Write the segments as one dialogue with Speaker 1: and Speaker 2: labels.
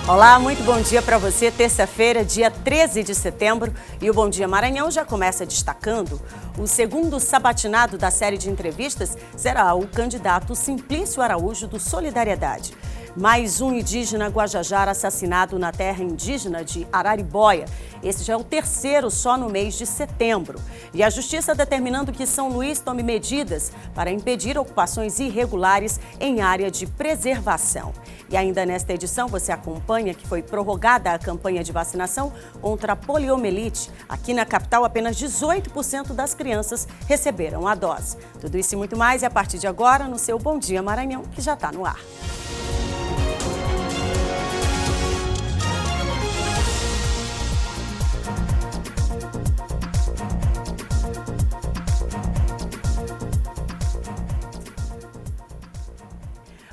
Speaker 1: Olá, muito bom dia para você. Terça-feira, dia 13 de setembro, e o Bom Dia Maranhão já começa destacando o segundo sabatinado da série de entrevistas será o candidato Simplício Araújo do Solidariedade. Mais um indígena guajajara assassinado na terra indígena de Araribóia. Esse já é o terceiro só no mês de setembro. E a Justiça determinando que São Luís tome medidas para impedir ocupações irregulares em área de preservação. E ainda nesta edição você acompanha que foi prorrogada a campanha de vacinação contra a poliomielite. Aqui na capital, apenas 18% das crianças receberam a dose. Tudo isso e muito mais é a partir de agora no seu Bom Dia Maranhão, que já está no ar.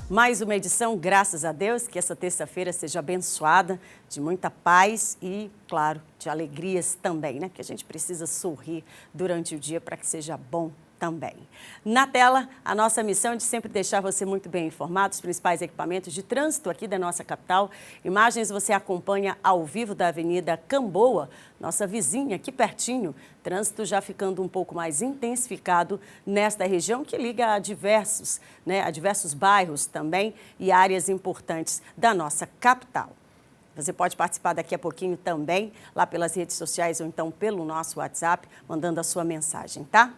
Speaker 1: Mais uma edição, graças a Deus, que essa terça-feira seja abençoada, de muita paz e, claro, de alegrias também, né? Que a gente precisa sorrir durante o dia para que seja bom também. Na tela, a nossa missão é de sempre deixar você muito bem informado dos principais equipamentos de trânsito aqui da nossa capital. Imagens você acompanha ao vivo da Avenida Camboa, nossa vizinha aqui pertinho. Trânsito já ficando um pouco mais intensificado nesta região que liga a diversos bairros também e áreas importantes da nossa capital. Você pode participar daqui a pouquinho também, lá pelas redes sociais ou então pelo nosso WhatsApp, mandando a sua mensagem, tá?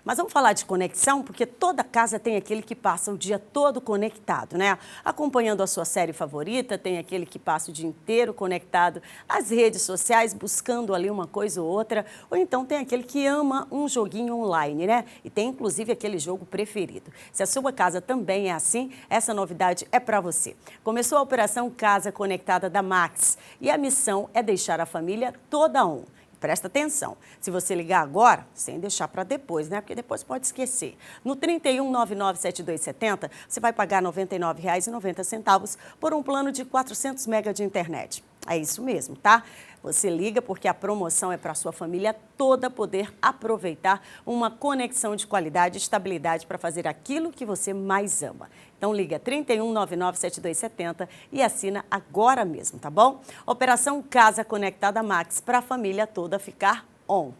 Speaker 1: Mas vamos falar de conexão, porque toda casa tem aquele que passa o dia todo conectado, né? Acompanhando a sua série favorita, tem aquele que passa o dia inteiro conectado às redes sociais, buscando ali uma coisa ou outra, ou então tem aquele que ama um joguinho online, né? E tem inclusive aquele jogo preferido. Se a sua casa também é assim, essa novidade é para você. Começou a operação Casa Conectada da Max e a missão é deixar a família toda on. Presta atenção, se você ligar agora, sem deixar para depois, né? Porque depois pode esquecer. No 31997270, você vai pagar R$ 99,90 por um plano de 400 MB de internet. É isso mesmo, tá? Você liga porque a promoção é para a sua família toda poder aproveitar uma conexão de qualidade e estabilidade para fazer aquilo que você mais ama. Então liga 31997270 e assina agora mesmo, tá bom? Operação Casa Conectada Max para a família toda ficar on.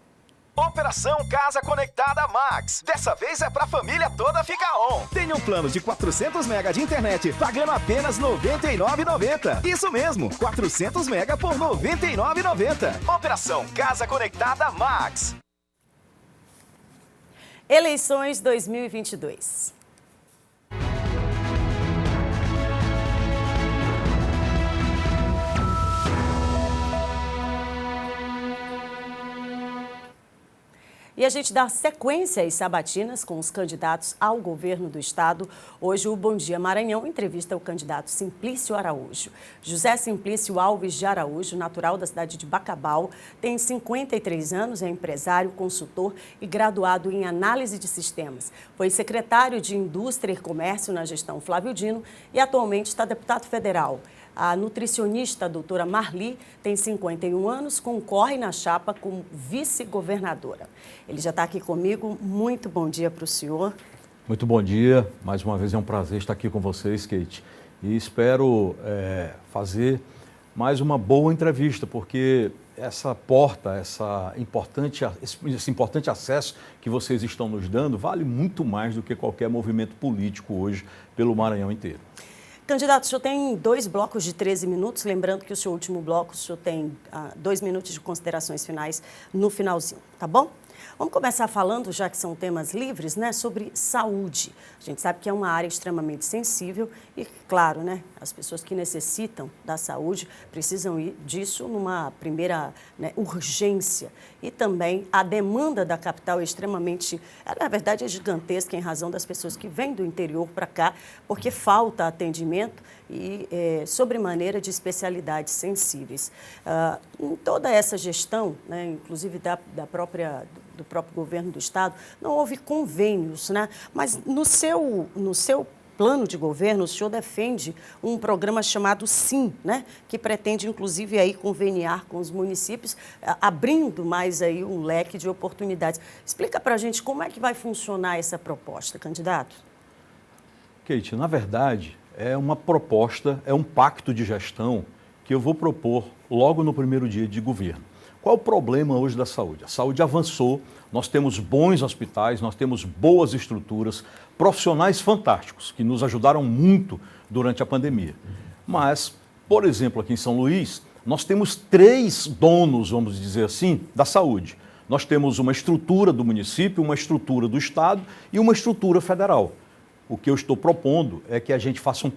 Speaker 2: Operação Casa Conectada Max. Dessa vez é pra família toda ficar on. Tenha um plano de 400 MB de internet pagando apenas R$ 99,90. Isso mesmo, 400 MB por R$ 99,90. Operação Casa Conectada Max.
Speaker 1: Eleições 2022. E a gente dá sequência às sabatinas com os candidatos ao governo do estado. Hoje o Bom Dia Maranhão entrevista o candidato Simplício Araújo. José Simplício Alves de Araújo, natural da cidade de Bacabal, tem 53 anos, é empresário, consultor e graduado em análise de sistemas. Foi secretário de Indústria e Comércio na gestão Flávio Dino e atualmente está deputado federal. A nutricionista doutora Marli tem 51 anos, concorre na chapa como vice-governadora. Ele já está aqui comigo. Muito bom dia para o senhor.
Speaker 3: Muito bom dia. Mais uma vez é um prazer estar aqui com vocês, Kate. E espero fazer mais uma boa entrevista, porque essa porta, esse importante acesso que vocês estão nos dando vale muito mais do que qualquer movimento político hoje pelo Maranhão inteiro.
Speaker 1: Candidato, o senhor tem 2 blocos de 13 minutos, lembrando que o seu último bloco, o senhor tem 2 minutos de considerações finais no finalzinho, tá bom? Vamos começar falando, já que são temas livres, né, sobre saúde. A gente sabe que é uma área extremamente sensível e, claro, né, as pessoas que necessitam da saúde precisam ir disso numa primeira, né, urgência. E também a demanda da capital é extremamente, na verdade, é gigantesca em razão das pessoas que vêm do interior para cá, porque falta atendimento e sobremaneira de especialidades sensíveis. Em toda essa gestão, né, inclusive do próprio governo do estado, não houve convênios, né? Mas no seu plano de governo, o senhor defende um programa chamado SIM, né? Que pretende, inclusive, aí conveniar com os municípios, abrindo mais aí um leque de oportunidades. Explica para a gente como é que vai funcionar essa proposta, candidato.
Speaker 3: Kate, na verdade, é uma proposta, é um pacto de gestão que eu vou propor logo no primeiro dia de governo. Qual é o problema hoje da saúde? A saúde avançou, nós temos bons hospitais, nós temos boas estruturas, profissionais fantásticos que nos ajudaram muito durante a pandemia. Mas, por exemplo, aqui em São Luís, nós temos 3 donos, vamos dizer assim, da saúde. Nós temos uma estrutura do município, uma estrutura do estado e uma estrutura federal. O que eu estou propondo é que a gente faça um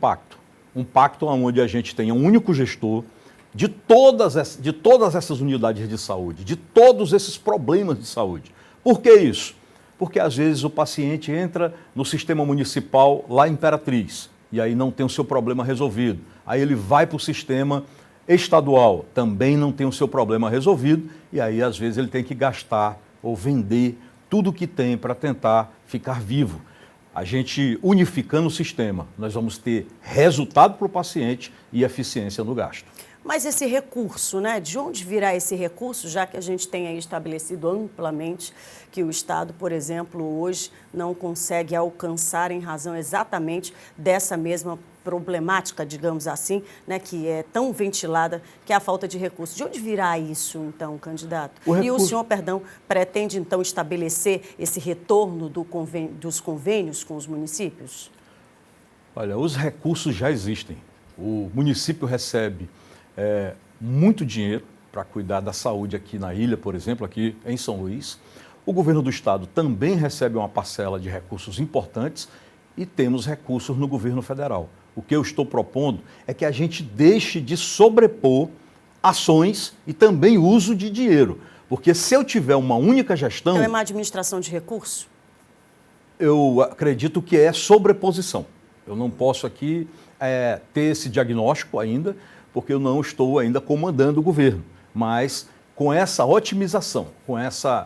Speaker 3: pacto onde a gente tenha um único gestor de todas essas unidades de saúde, de todos esses problemas de saúde. Por que isso? Porque às vezes o paciente entra no sistema municipal lá em Imperatriz e aí não tem o seu problema resolvido. Aí ele vai para o sistema estadual, também não tem o seu problema resolvido e aí às vezes ele tem que gastar ou vender tudo que tem para tentar ficar vivo. A gente unificando o sistema, nós vamos ter resultado para o paciente e eficiência no gasto.
Speaker 1: Mas esse recurso, né? De onde virá esse recurso, já que a gente tem aí estabelecido amplamente que o Estado, por exemplo, hoje não consegue alcançar em razão exatamente dessa mesma problemática, digamos assim, né, que é tão ventilada, que é a falta de recursos. De onde virá isso, então, candidato? E o senhor, pretende, então, estabelecer esse retorno dos convênios com os municípios?
Speaker 3: Olha, os recursos já existem. O município recebe muito dinheiro para cuidar da saúde aqui na ilha, por exemplo, aqui em São Luís. O governo do estado também recebe uma parcela de recursos importantes e temos recursos no governo federal. O que eu estou propondo é que a gente deixe de sobrepor ações e também uso de dinheiro. Porque se eu tiver uma única gestão...
Speaker 1: Então é uma administração de recursos?
Speaker 3: Eu acredito que é sobreposição. Eu não posso aqui ter esse diagnóstico ainda, porque eu não estou ainda comandando o governo. Mas com essa otimização, com essa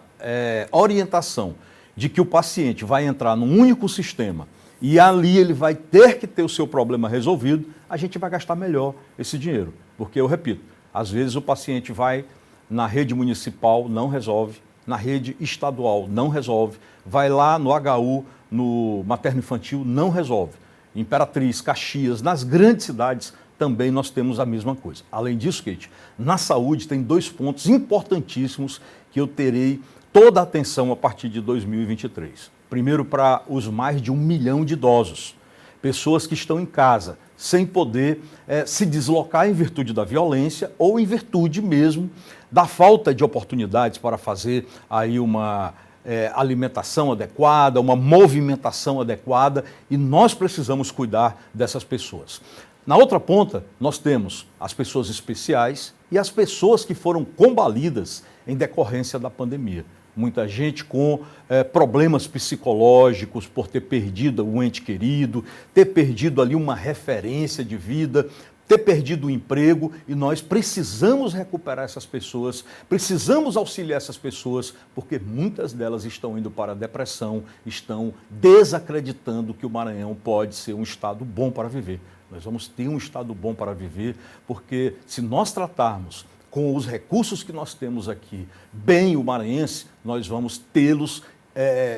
Speaker 3: orientação de que o paciente vai entrar num único sistema e ali ele vai ter que ter o seu problema resolvido, a gente vai gastar melhor esse dinheiro. Porque, eu repito, às vezes o paciente vai na rede municipal, não resolve, na rede estadual, não resolve, vai lá no HU, no materno-infantil, não resolve. Imperatriz, Caxias, nas grandes cidades, também nós temos a mesma coisa. Além disso, Kate, na saúde tem 2 pontos importantíssimos que eu terei toda a atenção a partir de 2023. Primeiro, para os mais de 1 milhão de idosos, pessoas que estão em casa, sem poder se deslocar em virtude da violência ou em virtude mesmo da falta de oportunidades para fazer aí uma alimentação adequada, uma movimentação adequada, e nós precisamos cuidar dessas pessoas. Na outra ponta, nós temos as pessoas especiais e as pessoas que foram combalidas em decorrência da pandemia. Muita gente com problemas psicológicos por ter perdido um ente querido, ter perdido ali uma referência de vida, ter perdido o emprego, e nós precisamos recuperar essas pessoas, precisamos auxiliar essas pessoas, porque muitas delas estão indo para a depressão, estão desacreditando que o Maranhão pode ser um estado bom para viver. Nós vamos ter um estado bom para viver, porque se nós tratarmos com os recursos que nós temos aqui bem o maranhense, nós vamos tê-los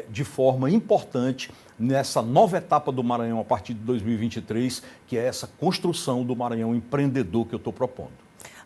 Speaker 3: de forma importante nessa nova etapa do Maranhão a partir de 2023, que é essa construção do Maranhão empreendedor que eu estou propondo.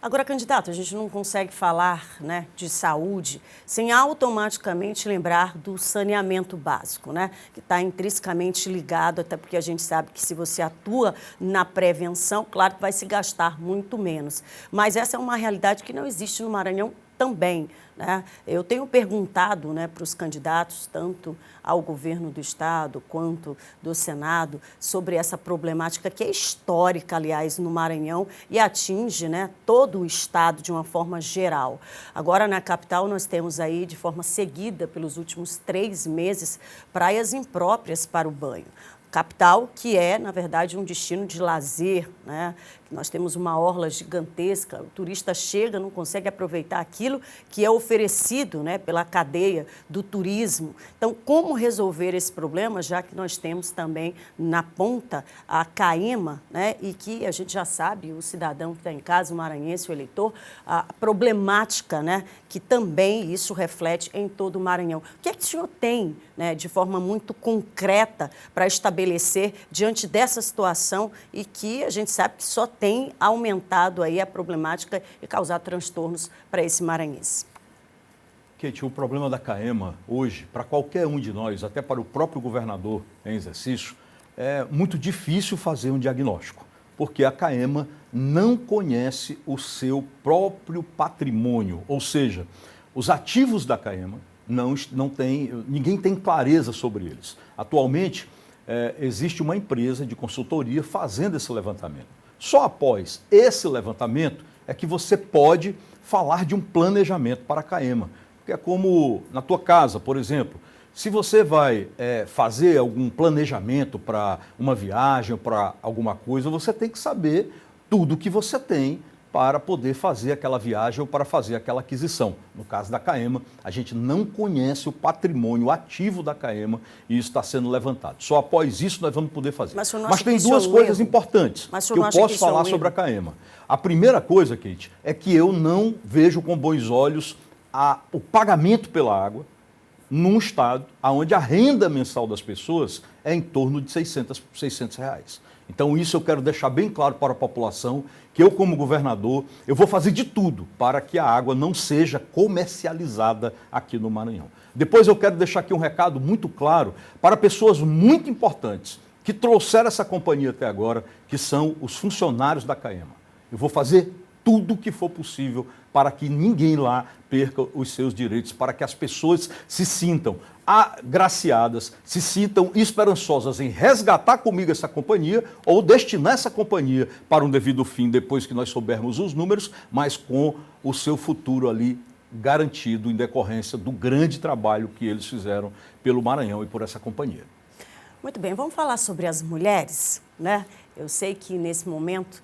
Speaker 1: Agora, candidato, a gente não consegue falar, né, de saúde sem automaticamente lembrar do saneamento básico, né, que está intrinsecamente ligado, até porque a gente sabe que se você atua na prevenção, claro que vai se gastar muito menos. Mas essa é uma realidade que não existe no Maranhão também, né? Eu tenho perguntado, né, para os candidatos, tanto ao governo do estado quanto do Senado, sobre essa problemática que é histórica, aliás, no Maranhão e atinge, né, todo o estado de uma forma geral. Agora, na capital, nós temos aí, de forma seguida, pelos últimos 3 meses, praias impróprias para o banho. Capital, que é, na verdade, um destino de lazer, né? Nós temos uma orla gigantesca, o turista chega, não consegue aproveitar aquilo que é oferecido, né, pela cadeia do turismo. Então, como resolver esse problema, já que nós temos também na ponta a CAEMA, né, e que a gente já sabe, o cidadão que está em casa, o maranhense, o eleitor, a problemática, né, que também isso reflete em todo o Maranhão. O que é que o senhor tem, né, de forma muito concreta para estabelecer estabelecer diante dessa situação e que a gente sabe que só tem aumentado aí a problemática e causado transtornos para esse maranhense?
Speaker 3: Kate, o problema da CAEMA hoje, para qualquer um de nós, até para o próprio governador em exercício, é muito difícil fazer um diagnóstico, porque a CAEMA não conhece o seu próprio patrimônio, ou seja, os ativos da CAEMA não tem, ninguém tem clareza sobre eles. Atualmente, existe uma empresa de consultoria fazendo esse levantamento. Só após esse levantamento é que você pode falar de um planejamento para a CAEMA. Porque é como na tua casa, por exemplo, se você vai fazer algum planejamento para uma viagem ou para alguma coisa, você tem que saber tudo que você tem para poder fazer aquela viagem ou para fazer aquela aquisição. No caso da CAEMA, a gente não conhece o patrimônio ativo da CAEMA e isso está sendo levantado. Só após isso nós vamos poder fazer.
Speaker 1: Mas
Speaker 3: tem duas coisas importantes que eu posso falar sobre a CAEMA. A primeira coisa, Kate, é que eu não vejo com bons olhos o pagamento pela água num estado onde a renda mensal das pessoas é em torno de R$600 reais. Então isso eu quero deixar bem claro para a população, que eu como governador, eu vou fazer de tudo para que a água não seja comercializada aqui no Maranhão. Depois eu quero deixar aqui um recado muito claro para pessoas muito importantes que trouxeram essa companhia até agora, que são os funcionários da CAEMA. Eu vou fazer tudo o que for possível para que ninguém lá perca os seus direitos, para que as pessoas se sintam agraciadas, se sintam esperançosas em resgatar comigo essa companhia ou destinar essa companhia para um devido fim depois que nós soubermos os números, mas com o seu futuro ali garantido em decorrência do grande trabalho que eles fizeram pelo Maranhão e por essa companhia.
Speaker 1: Muito bem, vamos falar sobre as mulheres, né? Eu sei que nesse momento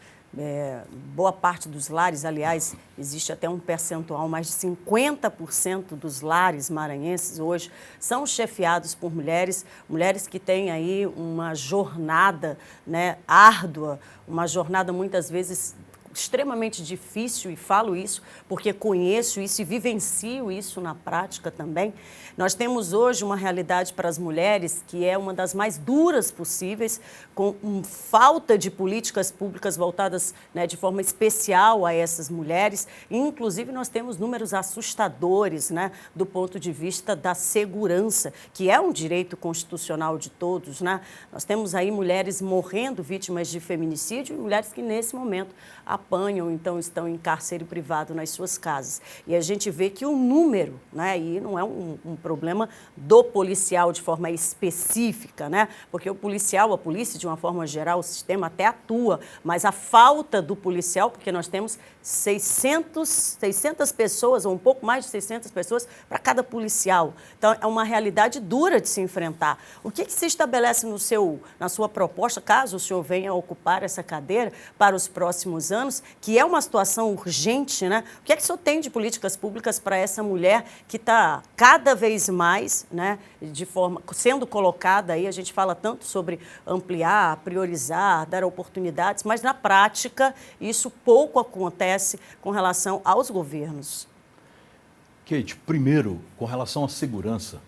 Speaker 1: boa parte dos lares, aliás, existe até um percentual, mais de 50% dos lares maranhenses hoje são chefiados por mulheres, mulheres que têm aí uma jornada, né, árdua, uma jornada muitas vezes extremamente difícil, e falo isso porque conheço isso e vivencio isso na prática também. Nós temos hoje uma realidade para as mulheres que é uma das mais duras possíveis, com falta de políticas públicas voltadas, né, de forma especial a essas mulheres. Inclusive, nós temos números assustadores, né, do ponto de vista da segurança, que é um direito constitucional de todos, né? Nós temos aí mulheres morrendo vítimas de feminicídio e mulheres que, nesse momento, apanham, então estão em cárcere privado nas suas casas. E a gente vê que o número, né, e não é um problema do policial de forma específica, né, porque o policial, a polícia, de uma forma geral, o sistema até atua, mas a falta do policial, porque nós temos 600 pessoas, ou um pouco mais de 600 pessoas para cada policial. Então, é uma realidade dura de se enfrentar. O que se estabelece na sua proposta, caso o senhor venha a ocupar essa cadeira para os próximos anos, que é uma situação urgente, né? O que é que o senhor tem de políticas públicas para essa mulher que está cada vez mais, né, de forma, sendo colocada aí, a gente fala tanto sobre ampliar, priorizar, dar oportunidades, mas na prática isso pouco acontece com relação aos governos.
Speaker 3: Kate, primeiro, com relação à segurança,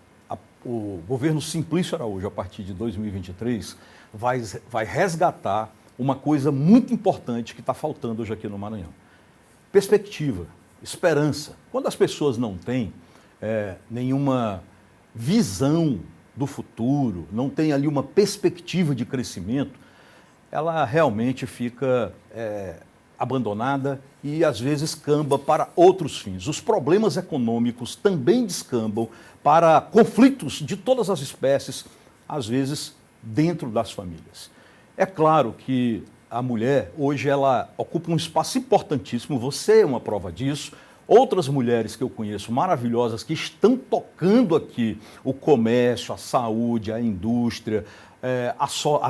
Speaker 3: o governo Simplício Araújo, a partir de 2023, vai resgatar uma coisa muito importante que está faltando hoje aqui no Maranhão. Perspectiva, esperança. Quando as pessoas não têm nenhuma visão do futuro, não tem ali uma perspectiva de crescimento, ela realmente fica abandonada e às vezes camba para outros fins. Os problemas econômicos também descambam para conflitos de todas as espécies, às vezes dentro das famílias. É claro que a mulher hoje ela ocupa um espaço importantíssimo, você é uma prova disso. Outras mulheres que eu conheço, maravilhosas, que estão tocando aqui o comércio, a saúde, a indústria,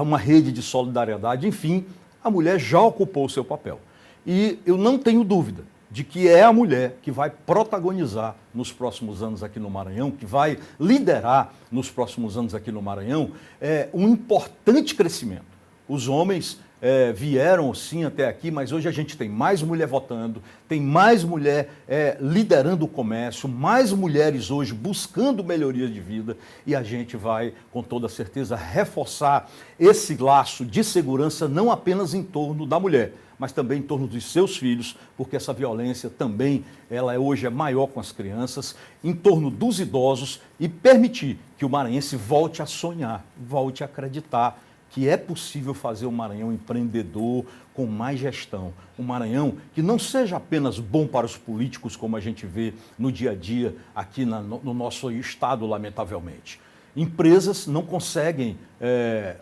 Speaker 3: uma rede de solidariedade, enfim, a mulher já ocupou o seu papel. E eu não tenho dúvida de que é a mulher que vai protagonizar nos próximos anos aqui no Maranhão, que vai liderar nos próximos anos aqui no Maranhão um importante crescimento. Os homens vieram sim até aqui, mas hoje a gente tem mais mulher votando, tem mais mulher liderando o comércio, mais mulheres hoje buscando melhorias de vida, e a gente vai, com toda certeza, reforçar esse laço de segurança não apenas em torno da mulher, mas também em torno dos seus filhos, porque essa violência também, ela hoje é maior com as crianças, em torno dos idosos, e permitir que o maranhense volte a sonhar, volte a acreditar que é possível fazer um Maranhão empreendedor, com mais gestão. Um Maranhão que não seja apenas bom para os políticos, como a gente vê no dia a dia aqui no nosso estado, lamentavelmente. Empresas não conseguem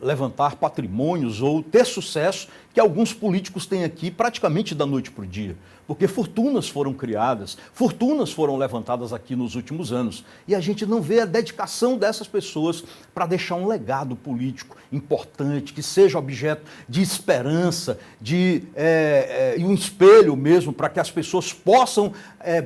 Speaker 3: levantar patrimônios ou ter sucesso que alguns políticos têm aqui praticamente da noite para o dia. Porque fortunas foram criadas, fortunas foram levantadas aqui nos últimos anos. E a gente não vê a dedicação dessas pessoas para deixar um legado político importante, que seja objeto de esperança, e um espelho mesmo, para que as pessoas possam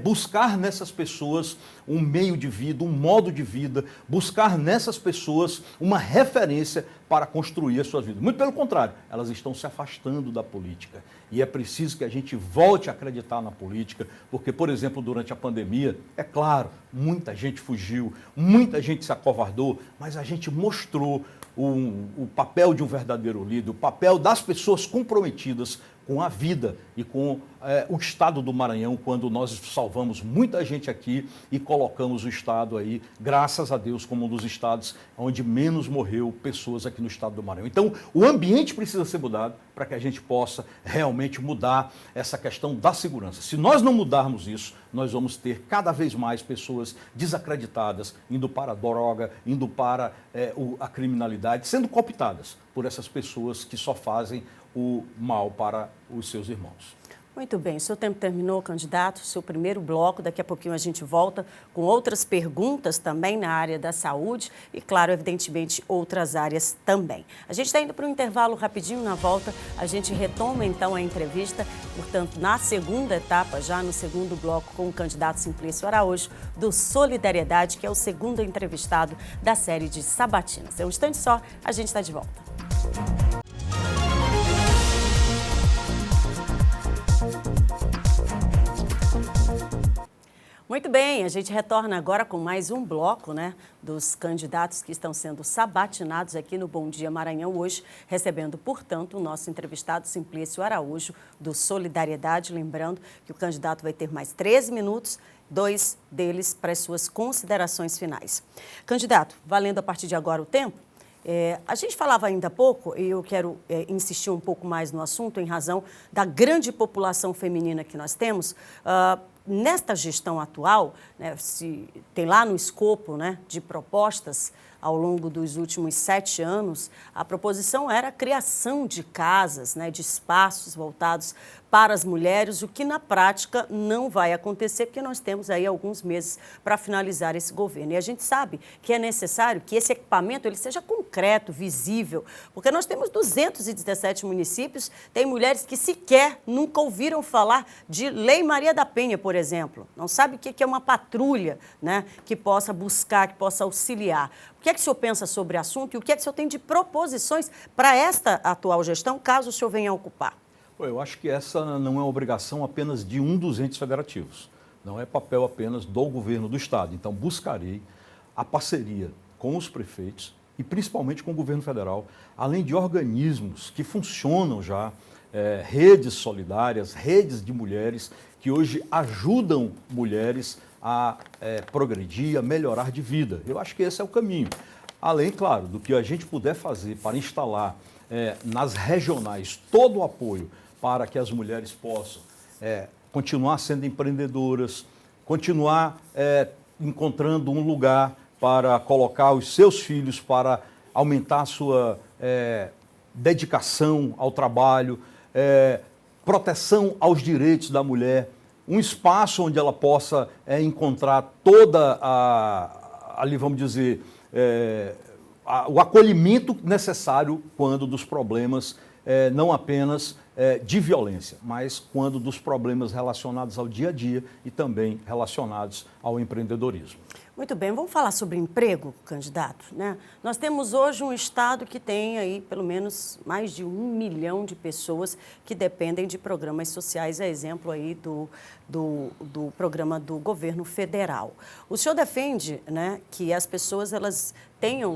Speaker 3: buscar nessas pessoas um meio de vida, um modo de vida, buscar nessas pessoas uma referência para construir as suas vidas. Muito pelo contrário, elas estão se afastando da política. E é preciso que a gente volte a acreditar na política, porque, por exemplo, durante a pandemia, é claro, muita gente fugiu, muita gente se acovardou, mas a gente mostrou o papel de um verdadeiro líder, o papel das pessoas comprometidas com a vida e com o estado do Maranhão, quando nós salvamos muita gente aqui e colocamos o estado aí, graças a Deus, como um dos estados onde menos morreu pessoas aqui no estado do Maranhão. Então, o ambiente precisa ser mudado para que a gente possa realmente mudar essa questão da segurança. Se nós não mudarmos isso, nós vamos ter cada vez mais pessoas desacreditadas, indo para a droga, indo para a criminalidade, sendo cooptadas por essas pessoas que só fazem o mal para os seus irmãos.
Speaker 1: Muito bem, o seu tempo terminou, candidato, seu primeiro bloco. Daqui a pouquinho a gente volta com outras perguntas também na área da saúde e, claro, evidentemente, outras áreas também. A gente está indo para um intervalo rapidinho, na volta a gente retoma então a entrevista, portanto, na segunda etapa, já no segundo bloco, com o candidato Simplício Araújo, do Solidariedade, que é o segundo entrevistado da série de Sabatinas. É um instante só, a gente está de volta. Muito bem, a gente retorna agora com mais um bloco, dos candidatos que estão sendo sabatinados aqui no Bom Dia Maranhão hoje, recebendo, portanto, o nosso entrevistado Simplício Araújo, do Solidariedade. Lembrando que o candidato vai ter mais 13 minutos, 2 deles para as suas considerações finais. Candidato, valendo a partir de agora o tempo, a gente falava ainda há pouco, e eu quero insistir um pouco mais no assunto, em razão da grande população feminina que nós temos. Nesta gestão atual, se tem lá no escopo de propostas ao longo dos últimos 7 anos, a proposição era a criação de casas, de espaços voltados para as mulheres, o que na prática não vai acontecer, porque nós temos aí alguns meses para finalizar esse governo. E a gente sabe que é necessário que esse equipamento ele seja concreto, visível, porque nós temos 217 municípios, tem mulheres que sequer nunca ouviram falar de Lei Maria da Penha, por exemplo. Não sabe o que é uma patrulha, que possa buscar, que possa auxiliar. O que é que o senhor pensa sobre o assunto e o que é que o senhor tem de proposições para esta atual gestão, caso o senhor venha a ocupar?
Speaker 3: Eu acho que essa não é obrigação apenas de um dos entes federativos, não é papel apenas do governo do estado. Então, buscarei a parceria com os prefeitos e principalmente com o governo federal, além de organismos que funcionam já, redes solidárias, redes de mulheres que hoje ajudam mulheres a progredir, a melhorar de vida. Eu acho que esse é o caminho. Além, claro, do que a gente puder fazer para instalar nas regionais todo o apoio para que as mulheres possam continuar sendo empreendedoras, continuar encontrando um lugar para colocar os seus filhos, para aumentar a sua dedicação ao trabalho, proteção aos direitos da mulher, um espaço onde ela possa encontrar toda ali vamos dizer, o acolhimento necessário quando dos problemas não apenas de violência, mas quando dos problemas relacionados ao dia a dia e também relacionados ao empreendedorismo.
Speaker 1: Muito bem, vamos falar sobre emprego, candidato, né? Nós temos hoje um estado que tem aí pelo menos mais de 1 milhão de pessoas que dependem de programas sociais, a exemplo aí do programa do governo federal. O senhor defende, né, que as pessoas elas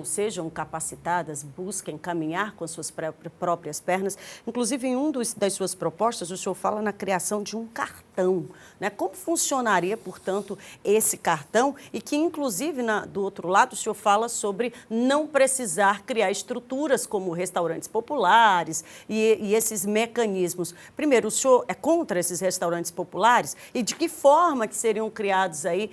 Speaker 1: sejam capacitadas, busquem caminhar com as suas próprias pernas. Inclusive, em das suas propostas, o senhor fala na criação de um cartão, né? Como funcionaria, portanto, esse cartão e que, inclusive, do outro lado, o senhor fala sobre não precisar criar estruturas como restaurantes populares e esses mecanismos. Primeiro, o senhor é contra esses restaurantes populares? E de que forma que seriam criados aí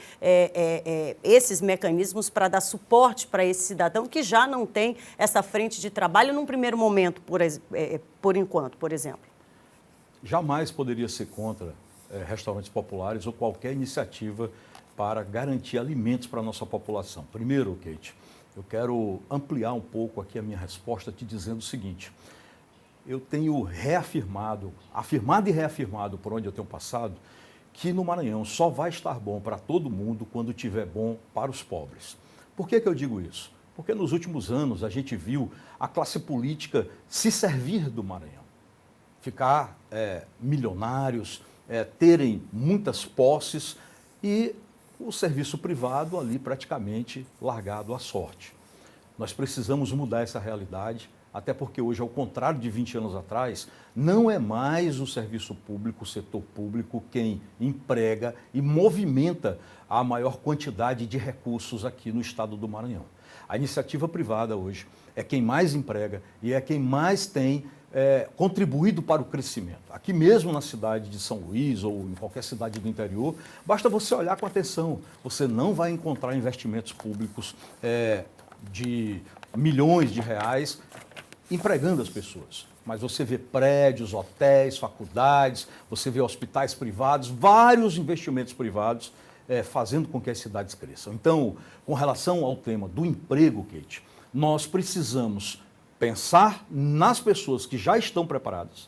Speaker 1: esses mecanismos para dar suporte para esse cidadão que já não tem essa frente de trabalho num primeiro momento, por enquanto, por exemplo?
Speaker 3: Jamais poderia ser contra restaurantes populares ou qualquer iniciativa para garantir alimentos para a nossa população. Primeiro, Kate, eu quero ampliar um pouco aqui a minha resposta te dizendo o seguinte: eu tenho afirmado e reafirmado por onde eu tenho passado, que no Maranhão só vai estar bom para todo mundo quando estiver bom para os pobres. Por que eu digo isso? Porque nos últimos anos a gente viu a classe política se servir do Maranhão, ficar milionários, terem muitas posses e o serviço privado ali praticamente largado à sorte. Nós precisamos mudar essa realidade, até porque hoje, ao contrário de 20 anos atrás, não é mais o serviço público, o setor público, quem emprega e movimenta a maior quantidade de recursos aqui no estado do Maranhão. A iniciativa privada hoje é quem mais emprega e é quem mais tem contribuído para o crescimento. Aqui mesmo na cidade de São Luís ou em qualquer cidade do interior, basta você olhar com atenção. Você não vai encontrar investimentos públicos de milhões de reais empregando as pessoas. Mas você vê prédios, hotéis, faculdades, você vê hospitais privados, vários investimentos privados fazendo com que as cidades cresçam. Então, com relação ao tema do emprego, Kate, nós precisamos pensar nas pessoas que já estão preparadas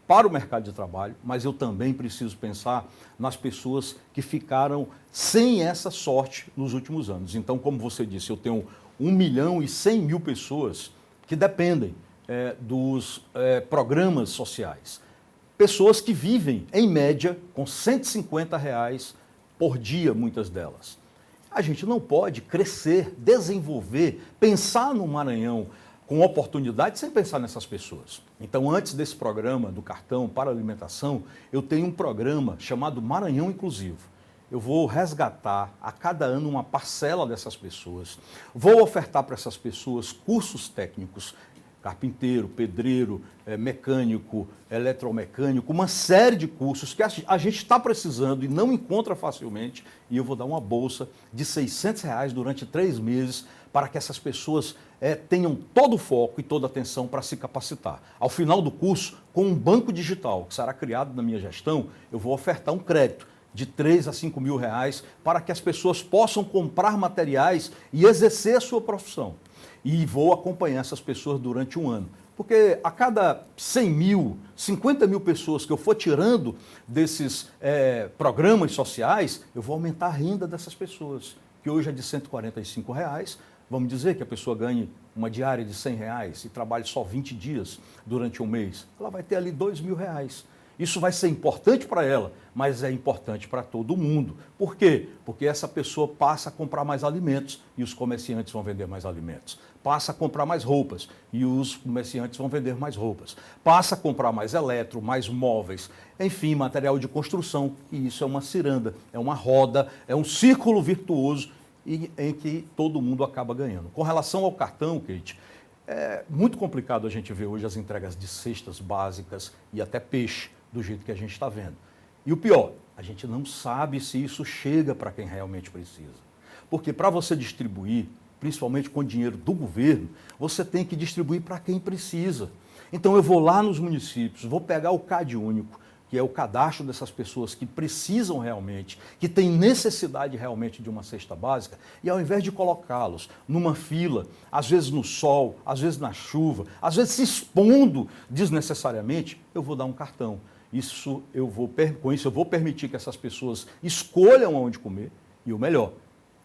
Speaker 3: para o mercado de trabalho, mas eu também preciso pensar nas pessoas que ficaram sem essa sorte nos últimos anos. Então, como você disse, eu tenho 1.100.000 pessoas que dependem dos programas sociais. Pessoas que vivem, em média, com R$ 150 por dia, muitas delas. A gente não pode crescer, desenvolver, pensar no Maranhão com oportunidade sem pensar nessas pessoas. Então, antes desse programa do cartão para alimentação, eu tenho um programa chamado Maranhão Inclusivo. Eu vou resgatar a cada ano uma parcela dessas pessoas, vou ofertar para essas pessoas cursos técnicos, carpinteiro, pedreiro, mecânico, eletromecânico, uma série de cursos que a gente está precisando e não encontra facilmente, e eu vou dar uma bolsa de R$ 600 durante 3 meses para que essas pessoas tenham todo o foco e toda a atenção para se capacitar. Ao final do curso, com um banco digital que será criado na minha gestão, eu vou ofertar um crédito de 3 a 5 mil reais para que as pessoas possam comprar materiais e exercer a sua profissão. E vou acompanhar essas pessoas durante um ano. Porque a cada 100 mil, 50 mil pessoas que eu for tirando desses programas sociais, eu vou aumentar a renda dessas pessoas, que hoje é de R$ 145 reais. Vamos dizer que a pessoa ganhe uma diária de R$ 100 reais e trabalhe só 20 dias durante um mês. Ela vai ter ali R$ 2.000. Isso vai ser importante para ela, mas é importante para todo mundo. Por quê? Porque essa pessoa passa a comprar mais alimentos e os comerciantes vão vender mais alimentos. Passa a comprar mais roupas e os comerciantes vão vender mais roupas. Passa a comprar mais eletro, mais móveis, enfim, material de construção. E isso é uma ciranda, é uma roda, é um círculo virtuoso em que todo mundo acaba ganhando. Com relação ao cartão, Kate, é muito complicado a gente ver hoje as entregas de cestas básicas e até peixe, do jeito que a gente está vendo. E o pior, a gente não sabe se isso chega para quem realmente precisa. Porque para você distribuir, principalmente com dinheiro do governo, você tem que distribuir para quem precisa. Então eu vou lá nos municípios, vou pegar o CAD único, que é o cadastro dessas pessoas que precisam realmente, que têm necessidade realmente de uma cesta básica, e ao invés de colocá-los numa fila, às vezes no sol, às vezes na chuva, às vezes se expondo desnecessariamente, eu vou dar um cartão. Com isso eu vou permitir que essas pessoas escolham onde comer, e o melhor,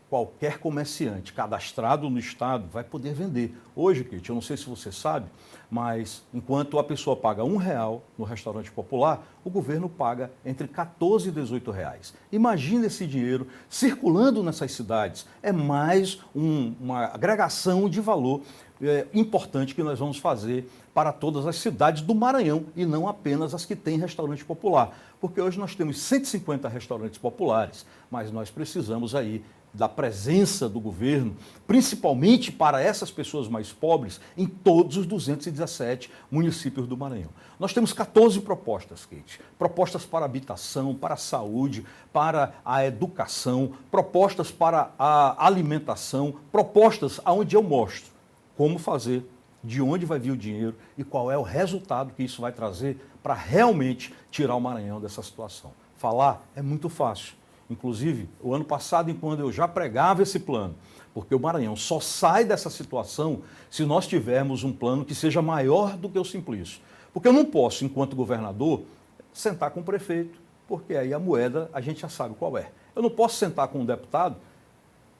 Speaker 3: qualquer comerciante cadastrado no Estado vai poder vender. Hoje, Kate, eu não sei se você sabe, mas enquanto a pessoa paga R$1 no restaurante popular, o governo paga entre R$14 e R$18. Imagina esse dinheiro circulando nessas cidades. É mais uma agregação de valor importante que nós vamos fazer para todas as cidades do Maranhão e não apenas as que têm restaurante popular. Porque hoje nós temos 150 restaurantes populares, mas nós precisamos aí da presença do governo, principalmente para essas pessoas mais pobres, em todos os 217 municípios do Maranhão. Nós temos 14 propostas, Kate. Propostas para a habitação, para a saúde, para a educação, propostas para a alimentação, propostas onde eu mostro como fazer, de onde vai vir o dinheiro e qual é o resultado que isso vai trazer para realmente tirar o Maranhão dessa situação. Falar é muito fácil. Inclusive, o ano passado, enquanto eu já pregava esse plano, porque o Maranhão só sai dessa situação se nós tivermos um plano que seja maior do que o Simplício. Porque eu não posso, enquanto governador, sentar com o prefeito, porque aí a moeda a gente já sabe qual é. Eu não posso sentar com um deputado,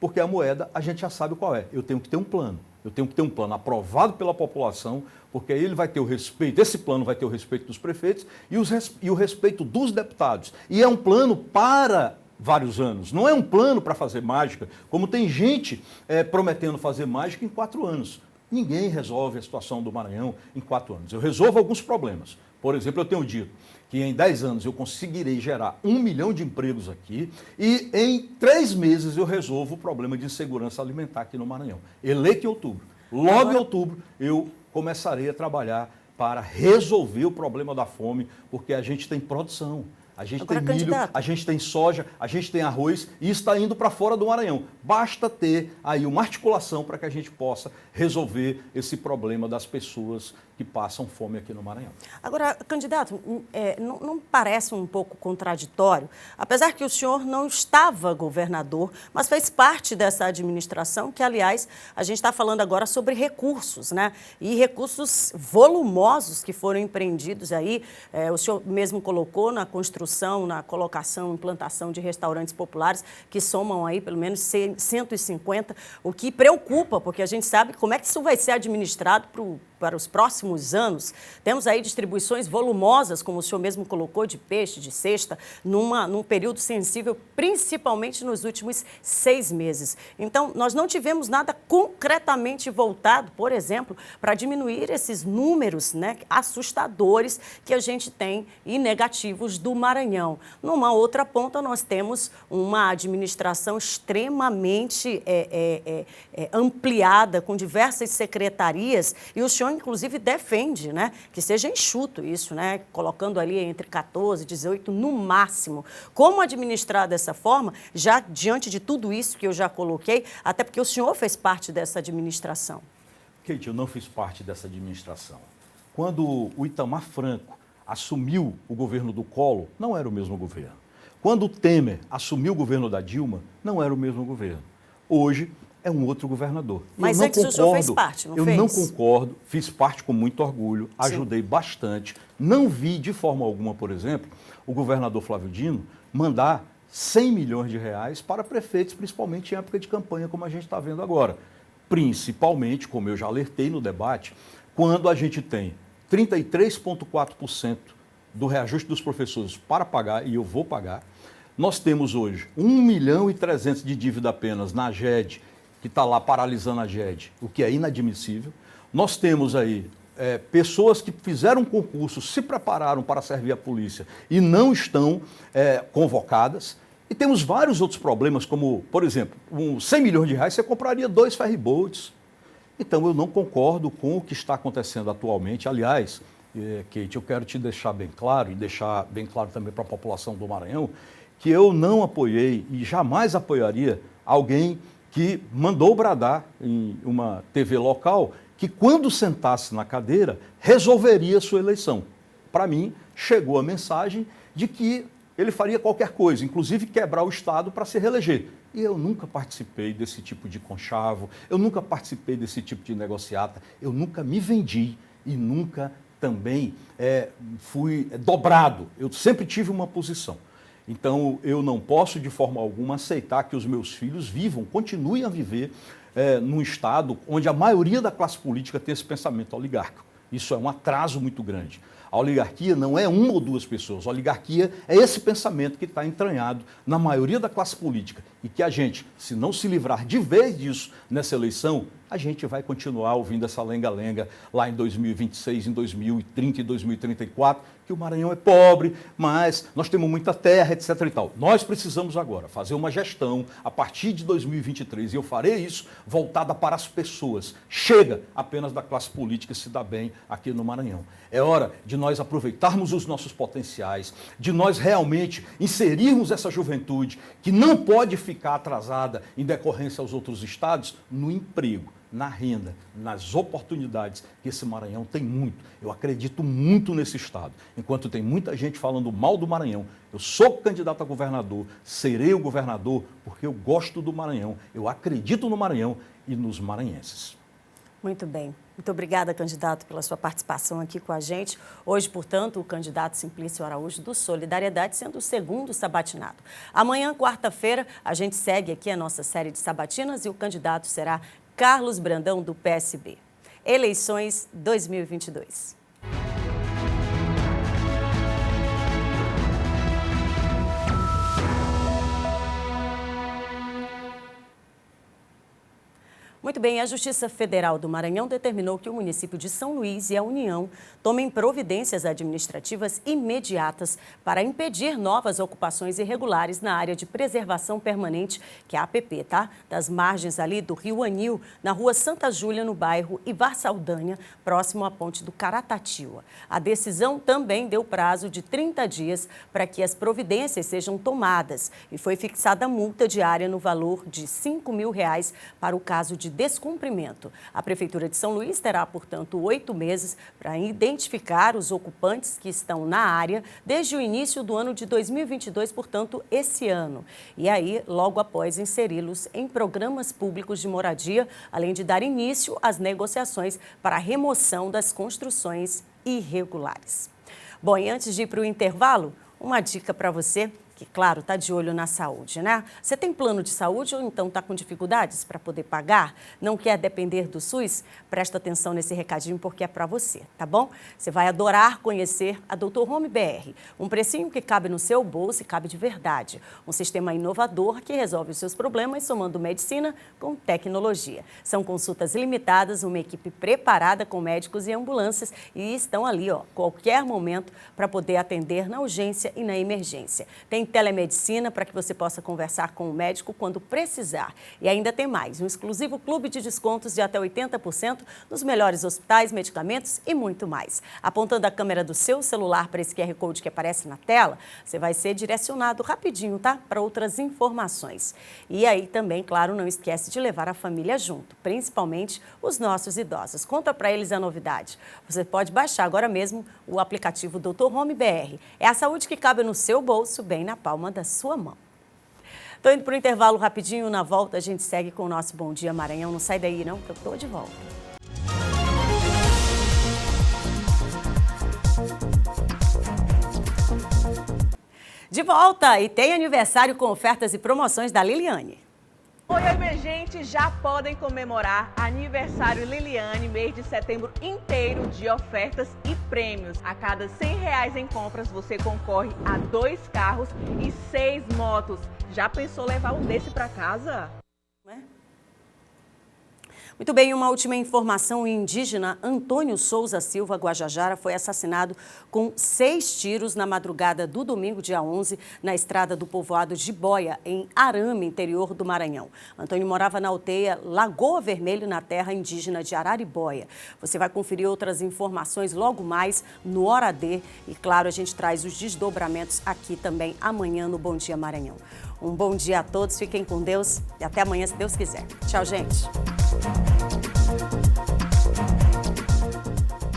Speaker 3: porque a moeda a gente já sabe qual é. Eu tenho que ter um plano. Eu tenho que ter um plano aprovado pela população, porque aí ele vai ter o respeito, esse plano vai ter o respeito dos prefeitos e o respeito dos deputados. E é um plano para vários anos. Não é um plano para fazer mágica, como tem gente prometendo fazer mágica em 4 anos. Ninguém resolve a situação do Maranhão em 4 anos. Eu resolvo alguns problemas. Por exemplo, eu tenho dito que em 10 anos eu conseguirei gerar 1 milhão de empregos aqui e em 3 meses eu resolvo o problema de insegurança alimentar aqui no Maranhão. Eleito em outubro. Logo em outubro eu começarei a trabalhar para resolver o problema da fome, porque a gente tem produção. A gente tem milho, candidato, a gente tem soja, a gente tem arroz e isso está indo para fora do Maranhão. Basta ter aí uma articulação para que a gente possa resolver esse problema das pessoas que passam fome aqui no Maranhão.
Speaker 1: Agora, candidato, não parece um pouco contraditório, apesar que o senhor não estava governador, mas fez parte dessa administração, que, aliás, a gente está falando agora sobre recursos, né? E recursos volumosos que foram empreendidos aí, o senhor mesmo colocou na construção, na colocação, implantação de restaurantes populares, que somam aí pelo menos 150, o que preocupa, porque a gente sabe como é que isso vai ser administrado para os próximos anos. Temos aí distribuições volumosas, como o senhor mesmo colocou, de peixe, de cesta, num período sensível, principalmente nos últimos 6 meses. Então, nós não tivemos nada concretamente voltado, por exemplo, para diminuir esses números, né, assustadores que a gente tem e negativos do Maranhão. Numa outra ponta, nós temos uma administração extremamente ampliada, com diversas secretarias, e o senhor inclusive defende, né, que seja enxuto isso, né, colocando ali entre 14 e 18 no máximo. Como administrar dessa forma, já diante de tudo isso que eu já coloquei, até porque o senhor fez parte dessa administração?
Speaker 3: Kate, eu não fiz parte dessa administração. Quando o Itamar Franco assumiu o governo do Collor, não era o mesmo governo. Quando o Temer assumiu o governo da Dilma, não era o mesmo governo. Hoje, é um outro governador.
Speaker 1: Mas antes o senhor fez parte, não fez?
Speaker 3: Eu não concordo, fiz parte com muito orgulho, ajudei bastante. Não vi de forma alguma, por exemplo, o governador Flávio Dino mandar 100 milhões de reais para prefeitos, principalmente em época de campanha, como a gente está vendo agora. Principalmente, como eu já alertei no debate, quando a gente tem 33,4% do reajuste dos professores para pagar, e eu vou pagar, nós temos hoje 1 milhão e 300 de dívida apenas na GED, que está lá paralisando a GED, o que é inadmissível. Nós temos aí pessoas que fizeram concurso, se prepararam para servir a polícia e não estão convocadas. E temos vários outros problemas, como, por exemplo, 100 milhões de reais você compraria 2 ferryboats. Então, eu não concordo com o que está acontecendo atualmente. Aliás, Kate, eu quero te deixar bem claro, e deixar bem claro também para a população do Maranhão, que eu não apoiei e jamais apoiaria alguém que mandou bradar em uma TV local que, quando sentasse na cadeira, resolveria a sua eleição. Para mim, chegou a mensagem de que ele faria qualquer coisa, inclusive quebrar o Estado para se reeleger. E eu nunca participei desse tipo de conchavo, eu nunca participei desse tipo de negociata, eu nunca me vendi e nunca também fui dobrado. Eu sempre tive uma posição. Então, eu não posso, de forma alguma, aceitar que os meus filhos continuem a viver num Estado onde a maioria da classe política tem esse pensamento oligárquico. Isso é um atraso muito grande. A oligarquia não é uma ou duas pessoas. A oligarquia é esse pensamento que está entranhado na maioria da classe política. E que a gente, se não se livrar de vez disso nessa eleição, a gente vai continuar ouvindo essa lenga-lenga lá em 2026, em 2030 e 2034, que o Maranhão é pobre, mas nós temos muita terra, etc. e tal. Nós precisamos agora fazer uma gestão a partir de 2023, e eu farei isso voltada para as pessoas. Chega apenas da classe política se dar bem aqui no Maranhão. É hora de nós aproveitarmos os nossos potenciais, de nós realmente inserirmos essa juventude que não pode ficar atrasada em decorrência aos outros estados no emprego, na renda, nas oportunidades que esse Maranhão tem muito. Eu acredito muito nesse estado. Enquanto tem muita gente falando mal do Maranhão, eu sou candidato a governador, serei o governador porque eu gosto do Maranhão, eu acredito no Maranhão e nos maranhenses.
Speaker 1: Muito bem. Muito obrigada, candidato, pela sua participação aqui com a gente. Hoje, portanto, o candidato Simplício Araújo do Solidariedade sendo o segundo sabatinado. Amanhã, quarta-feira, a gente segue aqui a nossa série de sabatinas e o candidato será Carlos Brandão, do PSB. Eleições 2022. Muito bem, a Justiça Federal do Maranhão determinou que o município de São Luís e a União tomem providências administrativas imediatas para impedir novas ocupações irregulares na área de preservação permanente, que é a APP, tá? Das margens ali do Rio Anil, na rua Santa Júlia, no bairro Ivar Saldanha, próximo à ponte do Caratatiua. A decisão também deu prazo de 30 dias para que as providências sejam tomadas e foi fixada multa diária no valor de R$ 5.000 para o caso de descumprimento. A Prefeitura de São Luís terá, portanto, 8 meses para identificar os ocupantes que estão na área desde o início do ano de 2022, portanto, esse ano. E aí, logo após, inseri-los em programas públicos de moradia, além de dar início às negociações para a remoção das construções irregulares. Bom, e antes de ir para o intervalo, uma dica para você que, claro, está de olho na saúde, né? Você tem plano de saúde ou então está com dificuldades para poder pagar? Não quer depender do SUS? Presta atenção nesse recadinho porque é para você, tá bom? Você vai adorar conhecer a Dr. Home BR, um precinho que cabe no seu bolso e cabe de verdade. Um sistema inovador que resolve os seus problemas somando medicina com tecnologia. São consultas limitadas, uma equipe preparada com médicos e ambulâncias e estão ali, ó, qualquer momento para poder atender na urgência e na emergência. Tem telemedicina para que você possa conversar com o médico quando precisar. E ainda tem mais, um exclusivo clube de descontos de até 80% nos melhores hospitais, medicamentos e muito mais. Apontando a câmera do seu celular para esse QR Code que aparece na tela, você vai ser direcionado rapidinho, tá? Para outras informações. E aí também, claro, não esquece de levar a família junto, principalmente os nossos idosos. Conta para eles a novidade. Você pode baixar agora mesmo o aplicativo Dr. Home BR. É a saúde que cabe no seu bolso, bem na palma da sua mão. Estou indo para o intervalo rapidinho, na volta a gente segue com o nosso Bom Dia Maranhão. Não sai daí não, que eu estou de volta. De volta, e tem aniversário com ofertas e promoções da Liliane.
Speaker 4: Oi, minha gente, já podem comemorar aniversário Liliane, mês de setembro inteiro de ofertas e prêmios. A cada R$100 em compras, você concorre a 2 carros e 6 motos. Já pensou levar um desse para casa?
Speaker 1: Muito bem, uma última informação: o indígena Antônio Souza Silva Guajajara foi assassinado com 6 tiros na madrugada do domingo, dia 11, na estrada do povoado de Boia, em Arame, interior do Maranhão. Antônio morava na aldeia Lagoa Vermelho, na terra indígena de Araribóia. Você vai conferir outras informações logo mais no Hora D e, claro, a gente traz os desdobramentos aqui também amanhã no Bom Dia Maranhão. Um bom dia a todos, fiquem com Deus e até amanhã, se Deus quiser. Tchau, gente.